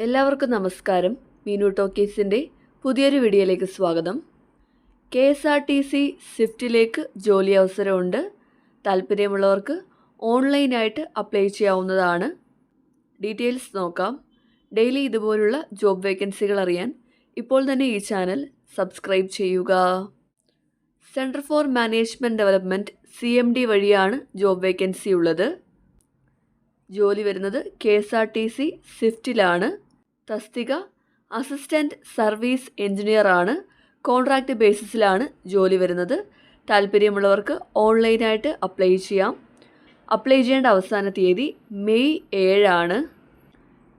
എല്ലാവർക്കും നമസ്കാരം. മീനു ടോക്കീസിൻ്റെ പുതിയൊരു വീഡിയോയിലേക്ക് സ്വാഗതം. KSRTC സ്വിഫ്റ്റിലേക്ക് ജോലി അവസരമുണ്ട്. താല്പര്യമുള്ളവർക്ക് ഓൺലൈനായിട്ട് അപ്ലൈ ചെയ്യാവുന്നതാണ്. ഡീറ്റെയിൽസ് നോക്കാം. ഡെയിലി ഇതുപോലുള്ള ജോബ് വേക്കൻസികൾ അറിയാൻ ഇപ്പോൾ തന്നെ ഈ ചാനൽ സബ്സ്ക്രൈബ് ചെയ്യുക. Centre for management development CMD വഴിയാണ് ജോബ് വേക്കൻസി ഉള്ളത്. ജോലി വരുന്നത് KSRTC സ്വിഫ്റ്റിലാണ്. തസ്തിക അസിസ്റ്റൻറ്റ് സർവീസ് എഞ്ചിനീയർ ആണ്. കോൺട്രാക്റ്റ് ബേസിസിലാണ് ജോലി വരുന്നത്. താല്പര്യമുള്ളവർക്ക് ഓൺലൈനായിട്ട് അപ്ലൈ ചെയ്യാം. അപ്ലൈ ചെയ്യേണ്ട അവസാന തീയതി മെയ് 7 ആണ്.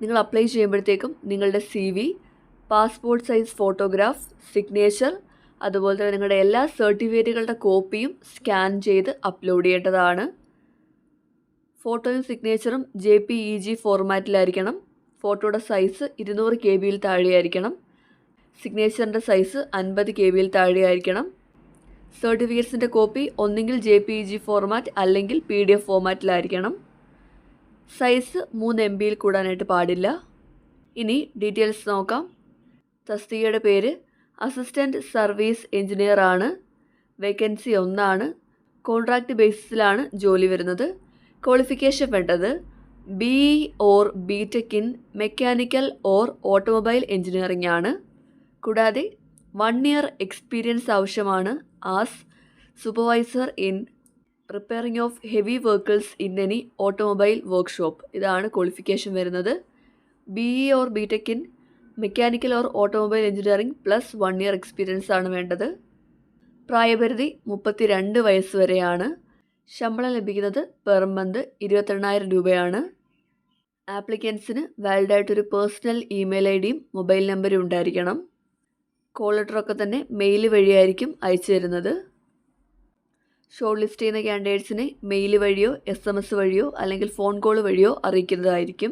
നിങ്ങൾ അപ്ലൈ ചെയ്യുമ്പോഴത്തേക്കും നിങ്ങളുടെ CV, passport size photograph, signature, അതുപോലെ തന്നെ നിങ്ങളുടെ എല്ലാ സർട്ടിഫിക്കറ്റുകളുടെ കോപ്പിയും സ്കാൻ ചെയ്ത് അപ്ലോഡ് ചെയ്യേണ്ടതാണ്. ഫോട്ടോയും സിഗ്നേച്ചറും JPEG ഫോർമാറ്റിലായിരിക്കണം. ഫോട്ടോയുടെ സൈസ് 200 KB താഴെയായിരിക്കണം. സിഗ്നേച്ചറിൻ്റെ സൈസ് 50 KB താഴെയായിരിക്കണം. സർട്ടിഫിക്കറ്റ്സിൻ്റെ കോപ്പി ഒന്നെങ്കിൽ JPEG ഫോർമാറ്റ് അല്ലെങ്കിൽ PDF ഫോർമാറ്റിലായിരിക്കണം. സൈസ് 3 MB കൂടാനായിട്ട് പാടില്ല. ഇനി ഡീറ്റെയിൽസ് നോക്കാം. തസ്തികയുടെ പേര് അസിസ്റ്റൻറ്റ് സർവീസ് എഞ്ചിനീയർ ആണ്. വേക്കൻസി 1 ആണ്. കോൺട്രാക്റ്റ് ബേസിസിലാണ് ജോലി വരുന്നത്. ക്വാളിഫിക്കേഷൻ വേണ്ടത് BE or BTech in mechanical or automobile engineering ആണ്. കൂടാതെ 1 year എക്സ്പീരിയൻസ് ആവശ്യമാണ് as supervisor in repairing of heavy vehicles in any automobile workshop. ഇതാണ് ക്വാളിഫിക്കേഷൻ വരുന്നത്. BE or BTech in mechanical or automobile engineering plus 1 year experience ആണ് വേണ്ടത്. പ്രായപരിധി 32 വയസ്സ് വരെയാണ്. ശമ്പളം ലഭിക്കുന്നത് പെർ മന്ത് 28,000 രൂപയാണ്. ആപ്ലിക്കൻസിന് വാലിഡായിട്ടൊരു പേഴ്സണൽ ഇമെയിൽ IDയും മൊബൈൽ നമ്പറും ഉണ്ടായിരിക്കണം. കോൾ ലെറ്ററൊക്കെ തന്നെ മെയിൽ വഴിയായിരിക്കും അയച്ചു തരുന്നത്. ഷോർട്ട് ലിസ്റ്റ് ചെയ്യുന്ന ക്യാൻഡിഡേറ്റ്സിനെ മെയിൽ വഴിയോ SMS വഴിയോ അല്ലെങ്കിൽ ഫോൺ കോൾ വഴിയോ അറിയിക്കുന്നതായിരിക്കും.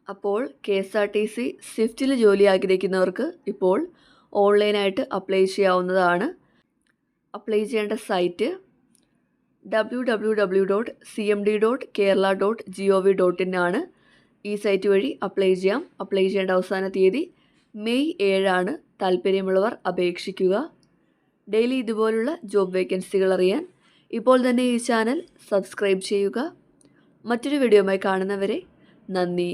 അപ്പോൾ KSRTC സ്വിഫ്റ്റിൽ ജോലി ആഗ്രഹിക്കുന്നവർക്ക് ഇപ്പോൾ ഓൺലൈനായിട്ട് അപ്ലൈ ചെയ്യാവുന്നതാണ്. അപ്ലൈ ചെയ്യേണ്ട സൈറ്റ് www.cmd.kerala.gov.in ആണ്. ഈ സൈറ്റ് വഴി അപ്ലൈ ചെയ്യാം. അപ്ലൈ ചെയ്യേണ്ട അവസാന തീയതി മെയ് 7 ആണ്. താല്പര്യമുള്ളവർ അപേക്ഷിക്കുക. ഡെയിലി ഇതുപോലുള്ള ജോബ് വേക്കൻസികൾ അറിയാൻ ഇപ്പോൾ തന്നെ ഈ ചാനൽ സബ്സ്ക്രൈബ് ചെയ്യുക. മറ്റൊരു വീഡിയോയുമായി കാണുന്നവരെ നന്ദി.